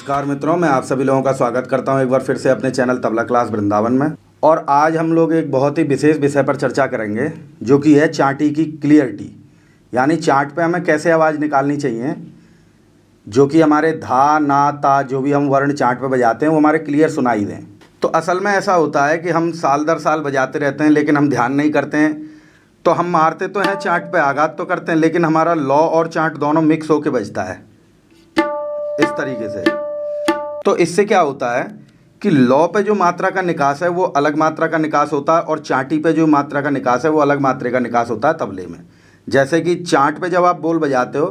नमस्कार मित्रों, मैं आप सभी लोगों का स्वागत करता हूं एक बार फिर से अपने चैनल तबला क्लास वृंदावन में। और आज हम लोग एक बहुत ही विशेष विषय पर चर्चा करेंगे, जो कि है चांटी की क्लियरिटी। यानी चांट पे हमें कैसे आवाज़ निकालनी चाहिए, जो कि हमारे धा ना ता जो भी हम वर्ण चांट पे बजाते हैं वो हमारे क्लियर सुनाई दें। तो असल में ऐसा होता है कि हम साल दर साल बजाते रहते हैं, लेकिन हम ध्यान नहीं करते हैं। तो हम मारते तो हैं चांट पे, आगाज तो करते हैं, लेकिन हमारा लौ और चांट दोनों मिक्स होके बजता है इस तरीके से। तो इससे क्या होता है कि लौ पे जो मात्रा का निकास है वो अलग मात्रा का निकास होता है, और चांटी पे जो मात्रा का निकास है वो अलग मात्रा का निकास होता है तबले में। जैसे कि चांट पे जब आप बोल बजाते हो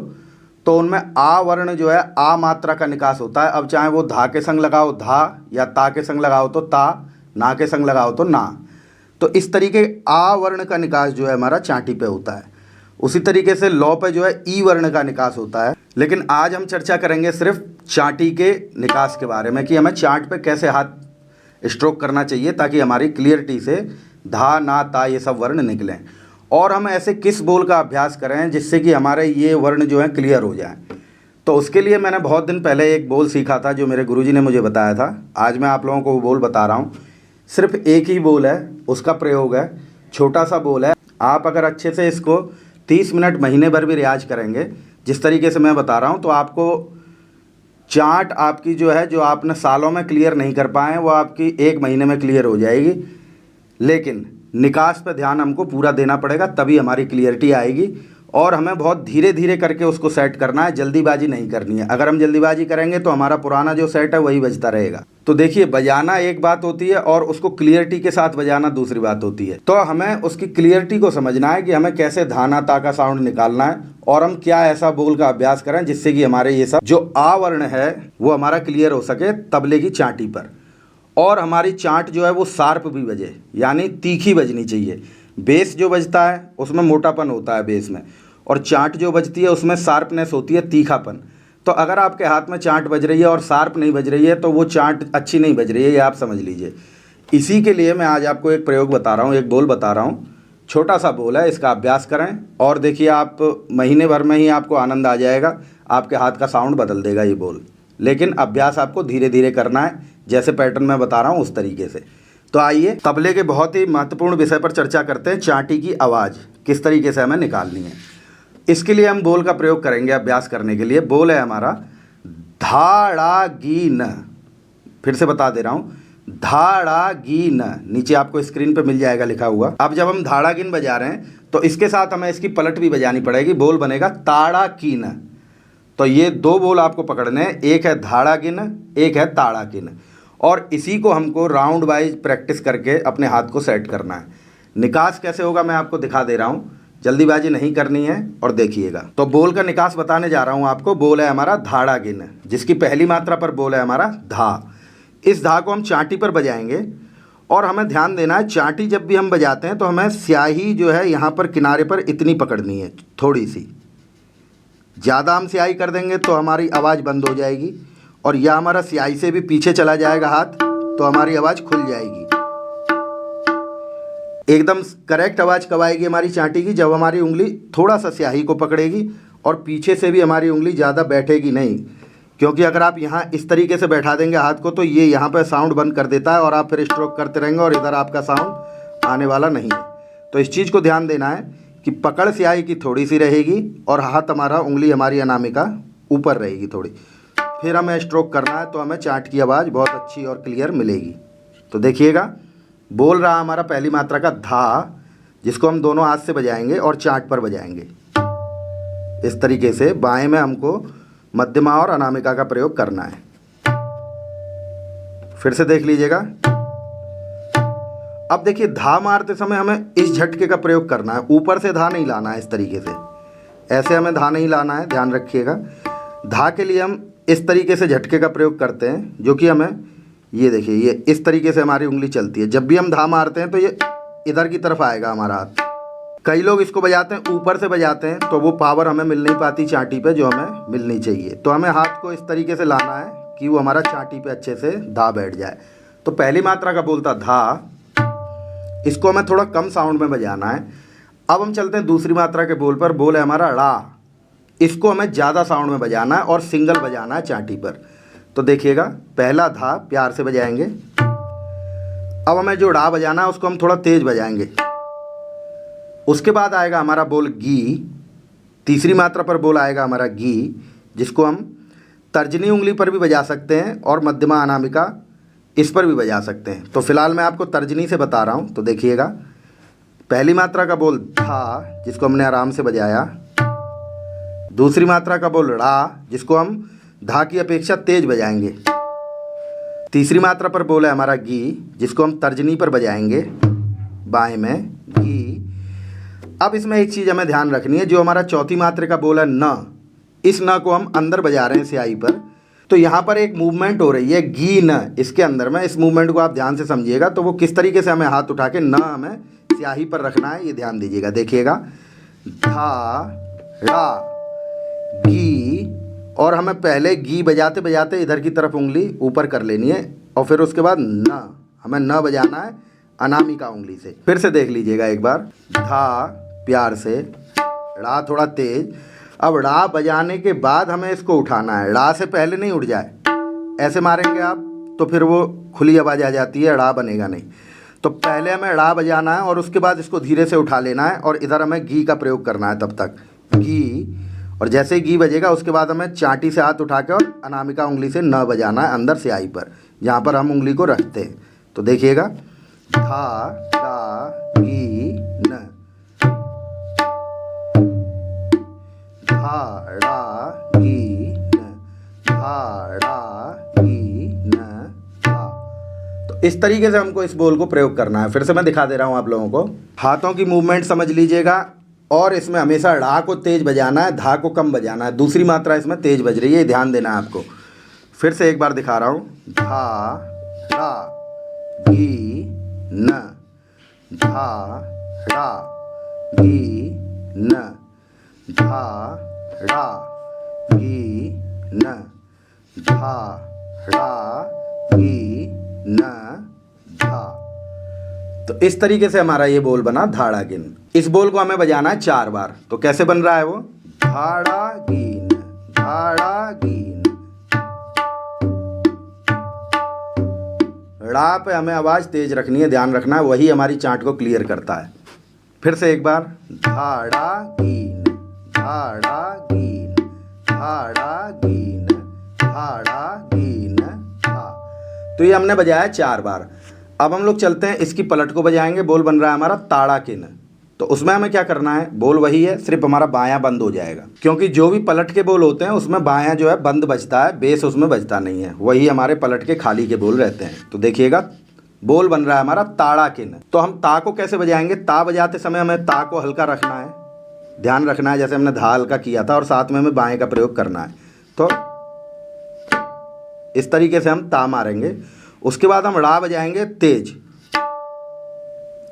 तो उनमें आ वर्ण जो है आ मात्रा का निकास होता है। अब चाहे वो धा के संग लगाओ धा, या ता के संग लगाओ तो ता, ना के संग लगाओ तो ना। तो इस तरीके आ वर्ण का निकास जो है हमारा चांटी पे होता है। उसी तरीके से लौ पे जो है ई वर्ण का निकास होता है। लेकिन आज हम चर्चा करेंगे सिर्फ चांटी के निकास के बारे में, कि हमें चांट पे कैसे हाथ स्ट्रोक करना चाहिए ताकि हमारी क्लियरिटी से धा ना ता ये सब वर्ण निकलें। और हम ऐसे किस बोल का अभ्यास करें जिससे कि हमारे ये वर्ण जो हैं क्लियर हो जाएं। तो उसके लिए मैंने बहुत दिन पहले एक बोल सीखा था जो मेरे गुरुजी ने मुझे बताया था। आज मैं आप लोगों को वो बोल बता रहा हूँ। सिर्फ एक ही बोल है, उसका प्रयोग है, छोटा सा बोल है। आप अगर अच्छे से इसको 30 मिनट महीने भर भी रियाज करेंगे जिस तरीके से मैं बता रहा हूँ, तो आपको चांट आपकी जो है, जो आपने सालों में क्लियर नहीं कर पाए, वो आपकी 1 महीने में क्लियर हो जाएगी। लेकिन निकास पे ध्यान हमको पूरा देना पड़ेगा, तभी हमारी क्लियरिटी आएगी। और हमें बहुत धीरे धीरे करके उसको सेट करना है, जल्दीबाजी नहीं करनी है। अगर हम जल्दीबाजी करेंगे तो हमारा पुराना जो सेट है वही बजता रहेगा। तो देखिए, बजाना एक बात होती है और उसको क्लियरिटी के साथ बजाना दूसरी बात होती है। तो हमें उसकी क्लियरिटी को समझना है कि हमें कैसे धाना ता का साउंड निकालना है, और हम क्या ऐसा बोल का अभ्यास करें जिससे कि हमारे ये सब जो आ वर्ण है वो हमारा क्लियर हो सके तबले की चांटी पर। और हमारी चांट जो है वो शार्प भी बजे, यानी तीखी बजनी चाहिए। बेस जो बजता है उसमें मोटापन होता है बेस में, और चांट जो बजती है उसमें शार्पनेस होती है, तीखापन। तो अगर आपके हाथ में चांट बज रही है और शार्प नहीं बज रही है तो वो चांट अच्छी नहीं बज रही है, ये आप समझ लीजिए। इसी के लिए मैं आज आपको एक प्रयोग बता रहा हूँ, एक बोल बता रहा हूँ। छोटा सा बोल है, इसका अभ्यास करें और देखिए, आप महीने भर में ही आपको आनंद आ जाएगा। आपके हाथ का साउंड बदल देगा ये बोल। लेकिन अभ्यास आपको धीरे धीरे करना है, जैसे पैटर्न में बता रहा हूँ उस तरीके से। तो आइए तबले के बहुत ही महत्वपूर्ण विषय पर चर्चा करते हैं, चांटी की आवाज़ किस तरीके से हमें निकालनी है। इसके लिए हम बोल का प्रयोग करेंगे अभ्यास करने के लिए। बोल है हमारा धाड़ा गी न। फिर से बता दे रहा हूँ, धाड़ा गी न। नीचे आपको स्क्रीन पे मिल जाएगा लिखा हुआ। अब जब हम धाड़ा गिन बजा रहे हैं तो इसके साथ हमें इसकी पलट भी बजानी पड़ेगी। बोल बनेगा ताड़ा की न। तो ये 2 बोल आपको पकड़ने हैं, एक है धाड़ा गिन, एक है ताड़ा गिन। और इसी को हमको राउंड वाइज प्रैक्टिस करके अपने हाथ को सेट करना है। निकास कैसे होगा मैं आपको दिखा दे रहा हूँ, जल्दीबाजी नहीं करनी है और देखिएगा। तो बोल का निकास बताने जा रहा हूँ आपको। बोल है हमारा धाड़ा गिन, जिसकी पहली मात्रा पर बोल है हमारा धा। इस धा को हम चांटी पर बजाएंगे, और हमें ध्यान देना है, चांटी जब भी हम बजाते हैं तो हमें स्याही जो है यहाँ पर किनारे पर इतनी पकड़नी है, थोड़ी सी। ज़्यादा हम स्याही कर देंगे तो हमारी आवाज़ बंद हो जाएगी, और यह हमारा स्याही से भी पीछे चला जाएगा हाथ, तो हमारी आवाज़ खुल जाएगी। एकदम करेक्ट आवाज़ कब आएगी हमारी चांटी की, जब हमारी उंगली थोड़ा सा स्याही को पकड़ेगी और पीछे से भी हमारी उंगली ज़्यादा बैठेगी नहीं। क्योंकि अगर आप यहाँ इस तरीके से बैठा देंगे हाथ को तो ये यहाँ पर साउंड बंद कर देता है, और आप फिर स्ट्रोक करते रहेंगे और इधर आपका साउंड आने वाला नहीं है। तो इस चीज़ को ध्यान देना है कि पकड़ स्याही की थोड़ी सी रहेगी और हाथ हमारा, उंगली हमारी अनामिका ऊपर रहेगी थोड़ी। फिर हमें स्ट्रोक करना है तो हमें चांट की आवाज़ बहुत अच्छी और क्लियर मिलेगी। तो देखिएगा, बोल रहा हमारा पहली मात्रा का धा, जिसको हम दोनों हाथ से बजाएंगे और चांट पर बजाएंगे इस तरीके से। बाएं में हमको मध्यमा और अनामिका का प्रयोग करना है। फिर से देख लीजिएगा। अब देखिए, धा मारते समय हमें इस झटके का प्रयोग करना है, ऊपर से धा नहीं लाना है। इस तरीके से ऐसे हमें धा नहीं लाना है, ध्यान रखिएगा। धा के लिए हम इस तरीके से झटके का प्रयोग करते हैं, जो कि हमें, ये देखिए, ये इस तरीके से हमारी उंगली चलती है। जब भी हम धा मारते हैं तो ये इधर की तरफ आएगा हमारा हाथ। कई लोग इसको बजाते हैं ऊपर से बजाते हैं, तो वो पावर हमें मिल नहीं पाती चांटी पे जो हमें मिलनी चाहिए। तो हमें हाथ को इस तरीके से लाना है कि वो हमारा चांटी पे अच्छे से धा बैठ जाए। तो पहली मात्रा का बोलता धा, इसको हमें थोड़ा कम साउंड में बजाना है। अब हम चलते हैं दूसरी मात्रा के बोल पर। बोल है हमारा ड़ा, इसको हमें ज़्यादा साउंड में बजाना है और सिंगल बजाना है चांटी पर। तो देखिएगा पहला धा प्यार से बजाएंगे। अब हमें जो ड़ा बजाना है उसको हम थोड़ा तेज बजाएंगे। उसके बाद आएगा हमारा बोल गी। तीसरी मात्रा पर बोल आएगा हमारा गी, जिसको हम तर्जनी उंगली पर भी बजा सकते हैं और मध्यमा अनामिका इस पर भी बजा सकते हैं। तो फिलहाल मैं आपको तर्जनी से बता रहा हूँ। तो देखिएगा पहली मात्रा का बोल धा, जिसको हमने आराम से बजाया। दूसरी मात्रा का बोल ड़ा, जिसको हम धा की अपेक्षा तेज बजाएंगे। तीसरी मात्रा पर बोल है हमारा गी, जिसको हम तर्जनी पर बजाएंगे बाएं में गी। अब इसमें एक चीज़ हमें ध्यान रखनी है, जो हमारा चौथी मात्रा का बोल है न, इस न को हम अंदर बजा रहे हैं स्याही पर। तो यहाँ पर एक मूवमेंट हो रही है गी न, इसके अंदर में। इस मूवमेंट को आप ध्यान से समझिएगा। तो वो किस तरीके से हमें हाथ उठा के न हमें स्याही पर रखना है, ये ध्यान दीजिएगा। देखिएगा धा ड़ा गी, और हमें पहले गी बजाते बजाते इधर की तरफ उंगली ऊपर कर लेनी है, और फिर उसके बाद न, हमें न बजाना है अनामिका उंगली से। फिर से देख लीजिएगा एक बार। धा प्यार से, ड़ा थोड़ा तेज। अब ड़ा बजाने के बाद हमें इसको उठाना है, ड़ा से पहले नहीं उठ जाए। ऐसे मारेंगे आप तो फिर वो खुली आवाज़ आ जाती है, ड़ा बनेगा नहीं। तो पहले हमें ड़ा बजाना है और उसके बाद इसको धीरे से उठा लेना है, और इधर हमें गी का प्रयोग करना है तब तक गी। और जैसे ही गी बजेगा उसके बाद हमें चांटी से हाथ उठा के और अनामिका उंगली से न बजाना है अंदर स्याही पर, जहाँ पर हम उंगली को रखते हैं। तो देखिएगा धा ड़ा गी न, धा ड़ा गी न, धा ड़ा गी न, धा। तो इस तरीके से हमको इस बोल को प्रयोग करना है। फिर से मैं दिखा दे रहा हूँ आप लोगों को। हाथों की मूवमेंट समझ लीजिएगा, और इसमें हमेशा ड़ा को तेज बजाना है, धा को कम बजाना है। दूसरी मात्रा इसमें तेज बज रही है, ये ध्यान देना है आपको। फिर से एक बार दिखा रहा हूँ। धा ड़ा गी न, धा ड़ा गी न, धा ड़ा गी न, धा ड़ा गी न, धा। तो इस तरीके से हमारा ये बोल बना धाड़ा गिन। इस बोल को हमें बजाना है 4 बार। तो कैसे बन रहा है वो? धाड़ा गिन, धाड़ा गिन। ड़ा पे हमें आवाज़ तेज रखनी है, ध्यान रखना है, वही हमारी चांट को क्लियर करता है। फिर से एक बार। धाड़ा गिन, धाड़ा गिन, धाड़ा गिन, धाड़ा गिन, धा। तो ये हमने बजाया 4 बार। अब हम लोग चलते हैं इसकी पलट को बजाएंगे। बोल बन रहा है हमारा ताड़ा किन। तो उसमें हमें क्या करना है? बोल वही है, सिर्फ हमारा बायां बंद हो जाएगा, क्योंकि जो भी पलट के बोल होते हैं उसमें बायां जो है बंद बजता है, बेस उसमें बजता नहीं है। वही हमारे पलट के खाली के बोल रहते हैं। तो देखिएगा बोल बन रहा है हमारा ताड़ा किन। तो हम ता को कैसे बजाएंगे? ता बजाते समय हमें ता को हल्का रखना है, ध्यान रखना है, जैसे हमने धा हल्का किया था, और साथ में हमें बाएं का प्रयोग करना है। तो इस तरीके से हम ता मारेंगे। उसके बाद हम ड़ा बजाएंगे तेज,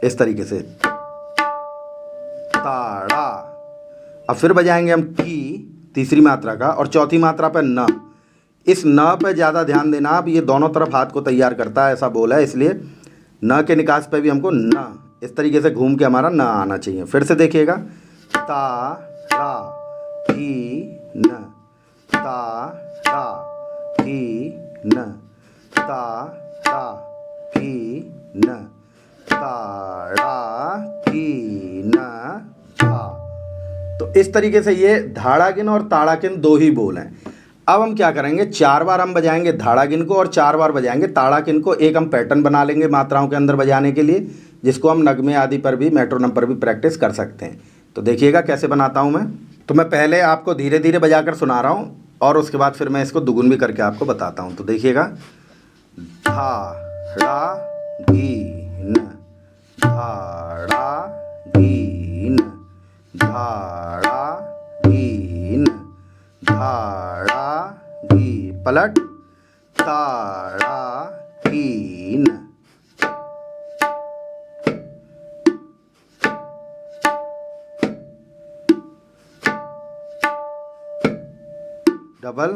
इस तरीके से ताड़ा। अब फिर बजाएंगे हम टी, तीसरी मात्रा का, और चौथी मात्रा पर न। इस न पे ज़्यादा ध्यान देना आप, ये दोनों तरफ हाथ को तैयार करता है, ऐसा बोला है, इसलिए न के निकास पे भी हमको न इस तरीके से घूम के हमारा न आना चाहिए। फिर से देखिएगा। ता रा टी न, ता रा टी न, ता रा टी न, ता रा टी न, धा। तो इस तरीके से ये धाड़ा गिन और ताड़ा गिन दो ही बोल हैं। अब हम क्या करेंगे? 4 बार हम बजाएंगे धाड़ा गिन को और 4 बार बजाएंगे ताड़ा गिन को। एक हम पैटर्न बना लेंगे मात्राओं के अंदर बजाने के लिए, जिसको हम नगमे आदि पर भी, मेट्रोनम पर भी प्रैक्टिस कर सकते हैं। तो देखिएगा कैसे बनाता हूँ मैं। तो मैं पहले आपको धीरे धीरे बजाकर सुना रहा हूँ, और उसके बाद फिर मैं इसको दुगुन भी करके आपको बताता हूँ। तो देखिएगा। धाड़ा गिन, धाड़ा गिन, धाड़ा गिन, धाड़ा गी, पलट, ताड़ा गिन। डबल,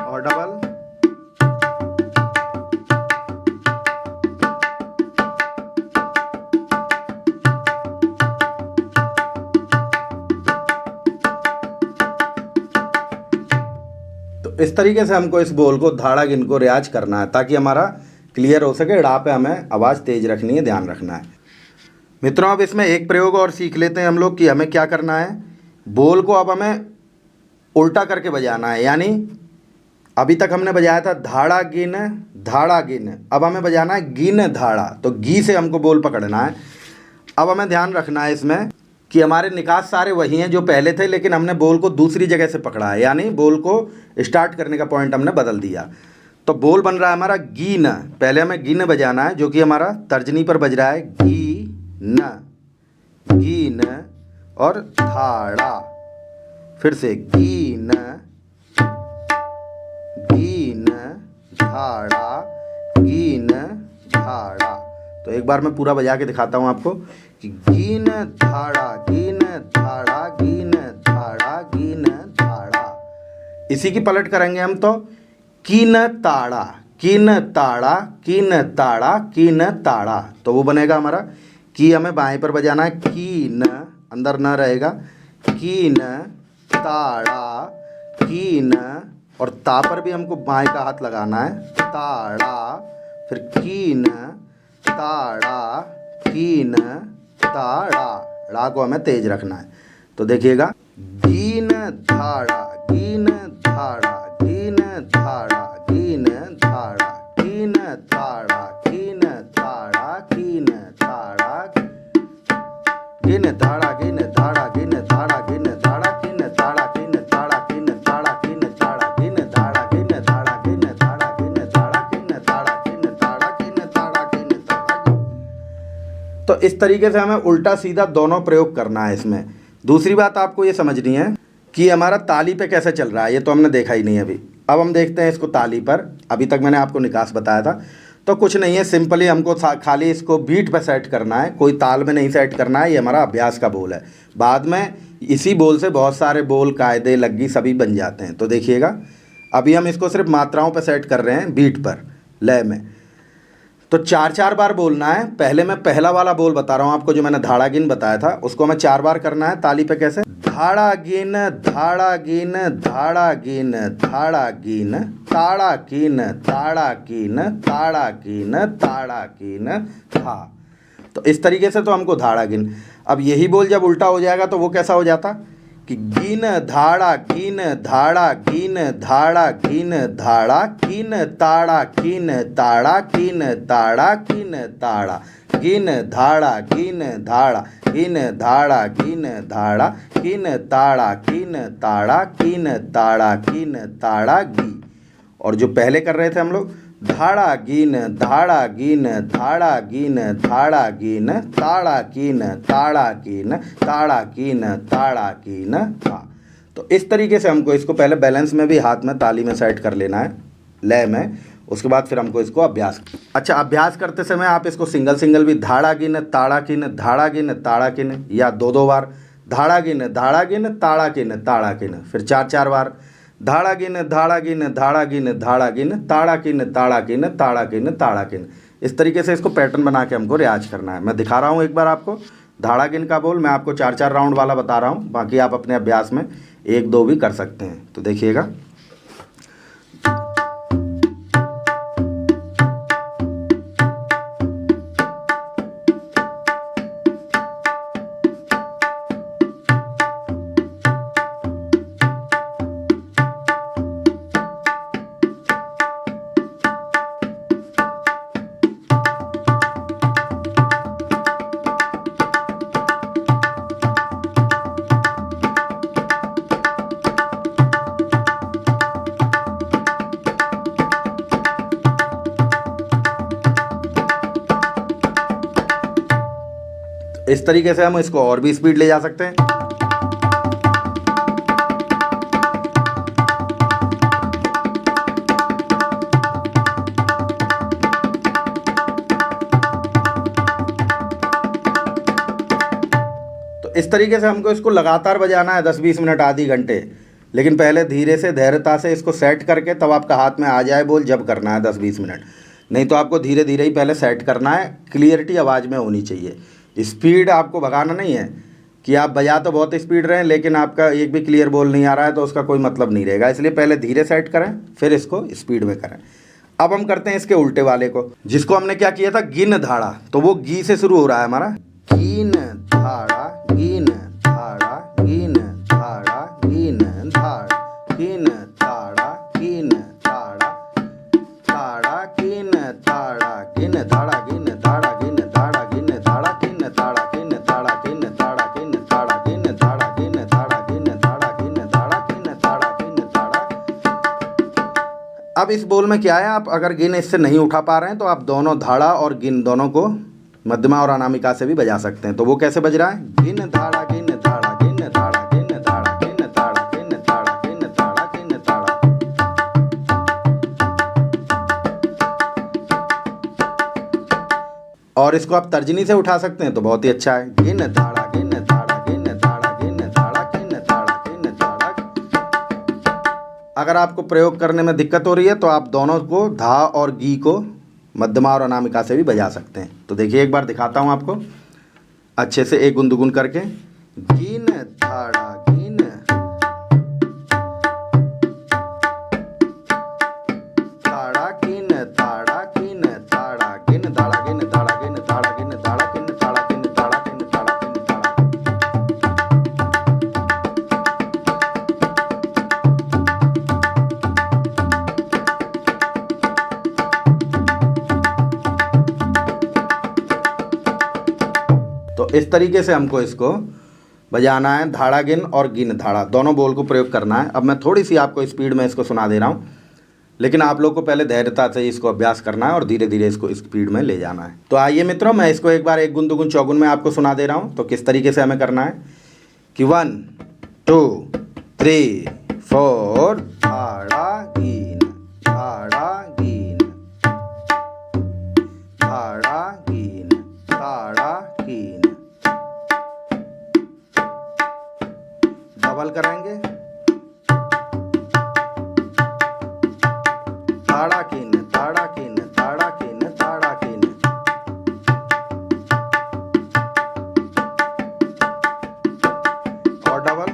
और डबल, इस तरीके से हमको इस बोल को धाड़ा गिन को रियाज करना है ताकि हमारा क्लियर हो सके। ड़ा पे हमें आवाज़ तेज़ रखनी है, ध्यान रखना है। मित्रों अब इसमें एक प्रयोग और सीख लेते हैं हम लोग कि हमें क्या करना है। बोल को अब हमें उल्टा करके बजाना है, यानी अभी तक हमने बजाया था धाड़ा गिन धाड़ा गिन, अब हमें बजाना है गिन धाड़ा। तो गी से हमको बोल पकड़ना है। अब हमें ध्यान रखना है इसमें कि हमारे निकास सारे वही हैं जो पहले थे, लेकिन हमने बोल को दूसरी जगह से पकड़ा है, यानी बोल को स्टार्ट करने का पॉइंट हमने बदल दिया। तो बोल बन रहा है हमारा गी न। पहले हमें गिन बजाना है जो कि हमारा तर्जनी पर बज रहा है, गी न और धाड़ा। फिर से गी न धाड़ा, गी न धाड़ा। तो एक बार मैं पूरा बजा के दिखाता हूँ आपको कि गी न धाड़ा, गी न धाड़ा, गी न धाड़ा, गी न धाड़ा। इसी की पलट करेंगे हम तो की न ताड़ा, की न ताड़ा, की न ताड़ा, की न ताड़ा। तो वो बनेगा हमारा की हमें बाएं पर बजाना है, की न अंदर न रहेगा, की न ताड़ा, की न, और ता पर भी हमको बाएं का हाथ लगाना है, ताड़ा। फिर की न ताड़ा, की न ताड़ा। ड़ा को हमें तेज रखना है। तो देखिएगा गी न धाड़ा, गी न धाड़ा, गी न धाड़ा, गी न धाड़ा, गी न ताड़ा, गी न ताड़ा, गी न ताड़ा, गिन धाड़ा, गिन धाड़ा, गिन धाड़ा, गिन धाड़ा, गिन धाड़ा, गिन धाड़ा, गिन धाड़ा, गिन धाड़ा, गिन धाड़ा, गिन धाड़ा, गिन धाड़ा, गिन धाड़ा, गिन धाड़ा, गिन धाड़ा, गिन धाड़ा, गिन धाड़ा। तो इस तरीके से हमें उल्टा सीधा दोनों प्रयोग करना है इसमें। दूसरी बात आपको ये समझनी है कि हमारा ताली पे कैसे चल रहा है, ये तो हमने देखा ही नहीं अभी। अब हम देखते हैं इसको ताली पर। अभी तक मैंने आपको निकास बताया था, तो कुछ नहीं है, सिंपली हमको खाली इसको बीट पे सेट करना है, कोई ताल में नहीं सेट करना है। ये हमारा अभ्यास का बोल है। बाद में इसी बोल से बहुत सारे बोल, कायदे, लग्गी सभी बन जाते हैं। तो देखिएगा अभी हम इसको सिर्फ मात्राओं पे सेट कर रहे हैं, बीट पर, लय में। तो 4-4 बार बोलना है। पहले मैं पहला वाला बोल बता रहा हूँ आपको, जो मैंने धाड़ा गिन बताया था, उसको हमें 4 बार करना है। ताली पे कैसे, धाड़ा गिन धाड़ा गिन धाड़ा गिन धाड़ा गिन ताड़ा गिन ताड़ा गिन ताड़ा गिन ताड़ा गिन था। तो इस तरीके से तो हमको धाड़ा गिन। अब यही बोल जब उल्टा हो जाएगा तो वो कैसा हो जाता कि गिन धाड़ा, गिन धाड़ा, गिन धाड़ा, गिन धाड़ा, गिन ताड़ा, गिन ताड़ा, गिन ताड़ा, गिन ताड़ा, गिन धाड़ा, गिन धाड़ा, गिन धाड़ा, गिन धाड़ा, गिन ताड़ा, गिन ताड़ा, गिन ताड़ा, गिन ताड़ा, गी। और जो पहले कर रहे थे हम लोग, धाड़ा गिन धाड़ा गिन धाड़ा गिन धाड़ा गिन ताड़ा गिन ताड़ा गिन ताड़ा गिन ताड़ा गिन था। तो इस तरीके से हमको इसको पहले बैलेंस में भी हाथ में ताली में सेट कर लेना है, लय में। उसके बाद फिर हमको इसको अभ्यास, अच्छा अभ्यास करते समय आप इसको सिंगल सिंगल भी धाड़ा गिन ताड़ा गिन धाड़ा गिन ताड़ा गिन, या 2-2 बार धाड़ा गिन ताड़ा गिन ताड़ा गिन, फिर 4-4 बार धाड़ा गिन धाड़ा गिन धाड़ा गिन धाड़ा गिन ताड़ा गिन ताड़ा गिन ताड़ा गिन ताड़ा गिन। इस तरीके से इसको पैटर्न बना के हमको रियाज करना है। मैं दिखा रहा हूँ एक बार आपको धाड़ा गिन का बोल। मैं आपको 4-4 राउंड वाला बता रहा हूँ, बाकी आप अपने अभ्यास में 1-2 भी कर सकते हैं। तो देखिएगा, इस तरीके से हम इसको और भी स्पीड ले जा सकते हैं। तो इस तरीके से हमको इसको लगातार बजाना है 10-20 मिनट, आधी घंटे। लेकिन पहले धीरे से, धैर्यता से इसको सेट करके तब आपका हाथ में आ जाए बोल, जब करना है 10-20 मिनट। नहीं तो आपको धीरे धीरे ही पहले सेट करना है। क्लियरिटी आवाज़ में होनी चाहिए, स्पीड आपको भगाना नहीं है। कि आप बजा तो बहुत स्पीड रहे हैं लेकिन आपका एक भी क्लियर बोल नहीं आ रहा है, तो उसका कोई मतलब नहीं रहेगा। इसलिए पहले धीरे सेट करें, फिर इसको स्पीड में करें। अब हम करते हैं इसके उल्टे वाले को, जिसको हमने क्या किया था, गिन धाड़ा। तो वो गी से शुरू हो रहा है हमारा, गिन धाड़ा गिन धाड़ा गिन धाड़ा गिन धाड़ा गिन धाड़ा गिन धाड़ा धाड़ा गिन धाड़ा गिन धाड़ा गिन धाड़ा गिन धाड़ा गिन धाड़ा गिन धाड़ा गिन धाड़ा गिन धाड़ा गिन धाड़ा गिन धाड़ा गिन धाड़ा गिन धाड़ा गिन धाड़ा गिन धाड़ा गिन धाड़ा। अब इस बोल में क्या है, आप अगर गिन इससे नहीं उठा पा रहे हैं तो आप दोनों धाड़ा और गिन दोनों को मध्यमा और अनामिका से भी बजा सकते हैं। तो वो कैसे बज रहा है, गिन धाड़ा गिन धाड़ा गिन धाड़ा गिन धाड़ा गिन धाड़ा गिन धाड़ा गिन धाड़ा गिन धाड़ा। और इसको आप तर्जनी से उठा सकते हैं तो बहुत ही अच्छा है, गिन धाड़ा गिन धाड़ा गिन धाड़ा गिन धाड़ा गिन धाड़ा गिन धाड़ा। अगर आपको प्रयोग करने में दिक्कत हो रही है तो आप दोनों को धा और गी को मध्यमा और अनामिका से भी बजा सकते हैं। तो देखिए एक बार दिखाता हूँ आपको अच्छे से, एक गुनगुन करके, गिन धाड़ा गिन धाड़ा गिन धाड़ा गिन धाड़ा गिन धाड़ा गिन धाड़ा गिन धाड़ा गिन धाड़ा गिन धाड़ा गिन धाड़ा गिन धाड़ा गिन धाड़ा। तो इस तरीके से हमको इसको बजाना है, धाड़ा गिन और गिन धाड़ा दोनों बोल को प्रयोग करना है। अब मैं थोड़ी सी आपको स्पीड में इसको सुना दे रहा हूँ, लेकिन आप लोग को पहले धैर्यता से इसको अभ्यास करना है और धीरे धीरे इसको स्पीड में ले जाना है। तो आइए मित्रों, मैं इसको एक बार एक गुन दुगुन चौगुन में आपको सुना दे रहा हूँ। तो किस तरीके से हमें करना है कि 1 2 3 4, धाड़ा गिन धाड़ा गिन धाड़ा गिन धाड़ा गिन। डबल करेंगे, धाड़ा गिन धाड़ा गिन धाड़ा गिन धाड़ा गिन। और डबल,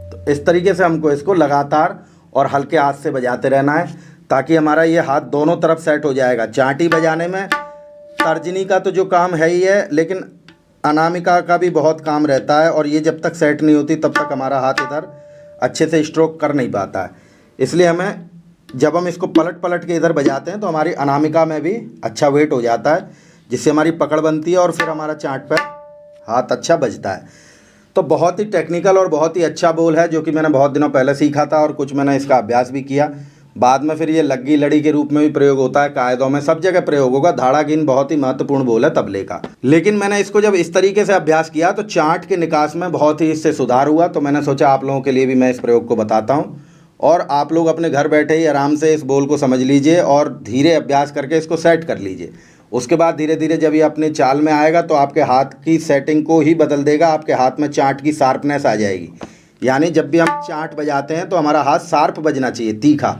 तो इस तरीके से हमको इसको लगातार और हल्के हाथ से बजाते रहना है ताकि हमारा ये हाथ दोनों तरफ सेट हो जाएगा। चांटी बजाने में तर्जनी का तो जो काम है ही है, लेकिन अनामिका का भी बहुत काम रहता है और ये जब तक सेट नहीं होती तब तक हमारा हाथ इधर अच्छे से स्ट्रोक कर नहीं पाता है। इसलिए हमें जब हम इसको पलट पलट के इधर बजाते हैं तो हमारी अनामिका में भी अच्छा वेट हो जाता है, जिससे हमारी पकड़ बनती है और फिर हमारा चांट पर हाथ अच्छा बजता है। तो बहुत ही टेक्निकल और बहुत ही अच्छा बोल है, जो कि मैंने बहुत दिनों पहले सीखा था और कुछ मैंने इसका अभ्यास भी किया। बाद में फिर ये लग्गी लड़ी के रूप में भी प्रयोग होता है, कायदों में सब जगह प्रयोग होगा। धाड़ा गिन बहुत ही महत्वपूर्ण बोल है तबले का। लेकिन मैंने इसको जब इस तरीके से अभ्यास किया तो चांट के निकास में बहुत ही इससे सुधार हुआ। तो मैंने सोचा आप लोगों के लिए भी मैं इस प्रयोग को बताता हूँ और आप लोग अपने घर बैठे ही आराम से इस बोल को समझ लीजिए और धीरे अभ्यास करके इसको सेट कर लीजिए। उसके बाद धीरे धीरे जब ये अपने चाल में आएगा तो आपके हाथ की सेटिंग को ही बदल देगा। आपके हाथ में चांट की शार्पनेस आ जाएगी, यानी जब भी हम चांट बजाते हैं तो हमारा हाथ शार्प बजना चाहिए, तीखा,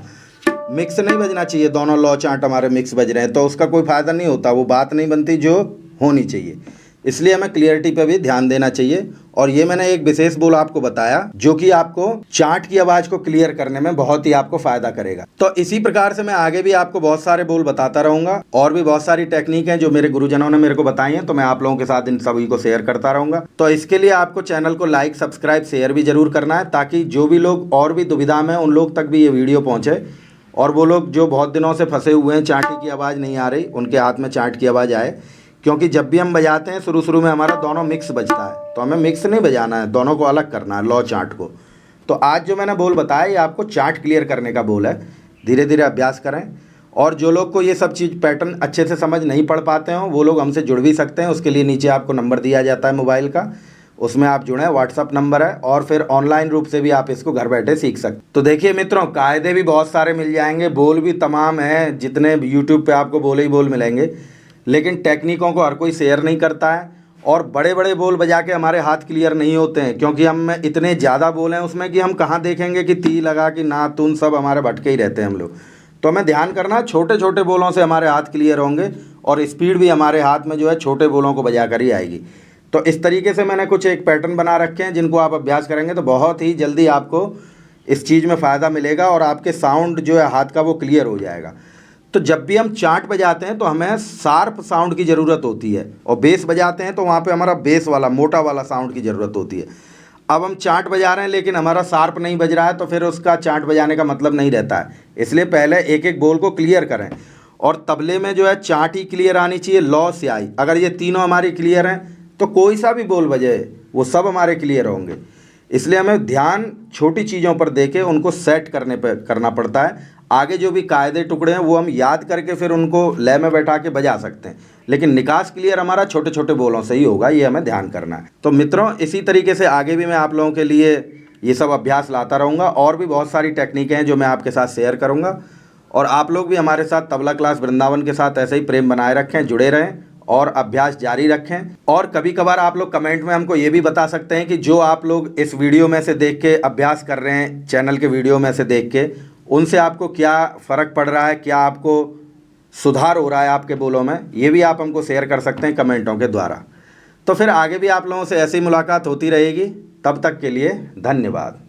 मिक्स नहीं बजना चाहिए। दोनों लौ चांट हमारे मिक्स बज रहे हैं तो उसका कोई फ़ायदा नहीं होता, वो बात नहीं बनती जो होनी चाहिए। इसलिए हमें क्लियरिटी पे भी ध्यान देना चाहिए। और ये मैंने एक विशेष बोल आपको बताया जो कि आपको चांट की आवाज़ को क्लियर करने में बहुत ही आपको फ़ायदा करेगा। तो इसी प्रकार से मैं आगे भी आपको बहुत सारे बोल बताता रहूँगा और भी बहुत सारी टेक्निक हैं जो मेरे गुरुजनों ने मेरे को बताई हैं, तो मैं आप लोगों के साथ इन सभी को शेयर करता रहूँगा। तो इसके लिए आपको चैनल को लाइक, सब्सक्राइब, शेयर भी ज़रूर करना है ताकि जो भी लोग और भी दुविधा में उन लोग तक भी ये वीडियो पहुँचे और वो लोग जो बहुत दिनों से फंसे हुए हैं, चांटी की आवाज़ नहीं आ रही, उनके हाथ में चांट की आवाज़ आए। क्योंकि जब भी हम बजाते हैं शुरू में हमारा दोनों मिक्स बजता है, तो हमें मिक्स नहीं बजाना है, दोनों को अलग करना है, लौ चांट को। तो आज जो मैंने बोल बताया ये आपको चांट क्लियर करने का बोल है। धीरे धीरे अभ्यास करें और जो लोग को ये सब चीज़ पैटर्न अच्छे से समझ नहीं पढ़ पाते हों वो लोग हमसे जुड़ भी सकते हैं। उसके लिए नीचे आपको नंबर दिया जाता है मोबाइल का, उसमें आप जुड़ें, व्हाट्सअप नंबर है और फिर ऑनलाइन रूप से भी आप इसको घर बैठे सीख सकते। तो देखिए मित्रों, कायदे भी बहुत सारे मिल जाएंगे, बोल भी तमाम हैं, जितने यूट्यूब पे आपको बोले ही बोल मिलेंगे, लेकिन टेक्निकों को हर कोई शेयर नहीं करता है और बड़े बड़े बोल बजा के हमारे हाथ क्लियर नहीं होते हैं, क्योंकि हम इतने ज़्यादा बोल हैं उसमें कि हम कहाँ देखेंगे कि ती लगा कि ना तुन सब हमारे भटके ही रहते हैं हम लोग। तो हमें ध्यान करना, छोटे छोटे बोलों से हमारे हाथ क्लियर होंगे और स्पीड भी हमारे हाथ में जो है छोटे बोलों को बजा कर ही आएगी। तो इस तरीके से मैंने कुछ एक पैटर्न बना रखे हैं जिनको आप अभ्यास करेंगे तो बहुत ही जल्दी आपको इस चीज़ में फ़ायदा मिलेगा और आपके साउंड जो है हाथ का वो क्लियर हो जाएगा। तो जब भी हम चाट बजाते हैं तो हमें शार्प साउंड की ज़रूरत होती है, और बेस बजाते हैं तो वहाँ पे हमारा बेस वाला मोटा वाला साउंड की ज़रूरत होती है। अब हम चाट बजा रहे हैं लेकिन हमारा शार्प नहीं बज रहा है, तो फिर उसका चाट बजाने का मतलब नहीं रहता है। इसलिए पहले एक एक बोल को क्लियर करें, और तबले में जो है चाट ही क्लियर आनी चाहिए, लौ से आई। अगर ये तीनों हमारी क्लियर हैं तो कोई सा भी बोल बजे वो सब हमारे क्लियर होंगे। इसलिए हमें ध्यान छोटी चीज़ों पर देके उनको सेट करना पड़ता है। आगे जो भी कायदे टुकड़े हैं वो हम याद करके फिर उनको लय में बैठा के बजा सकते हैं, लेकिन निकास क्लियर हमारा छोटे छोटे बोलों से ही होगा, ये हमें ध्यान करना है। तो मित्रों, इसी तरीके से आगे भी मैं आप लोगों के लिए ये सब अभ्यास लाता रहूँगा, और भी बहुत सारी टेक्निकें हैं जो मैं आपके साथ शेयर करूँगा। और आप लोग भी हमारे साथ तबला क्लास वृंदावन के साथ ऐसे ही प्रेम बनाए रखें, जुड़े रहें और अभ्यास जारी रखें। और कभी कभार आप लोग कमेंट में हमको ये भी बता सकते हैं कि जो आप लोग इस वीडियो में से देख के अभ्यास कर रहे हैं, चैनल के वीडियो में से देख के, उनसे आपको क्या फ़र्क पड़ रहा है, क्या आपको सुधार हो रहा है आपके बोलों में, ये भी आप हमको शेयर कर सकते हैं कमेंटों के द्वारा। तो फिर आगे भी आप लोगों से ऐसी मुलाकात होती रहेगी। तब तक के लिए धन्यवाद।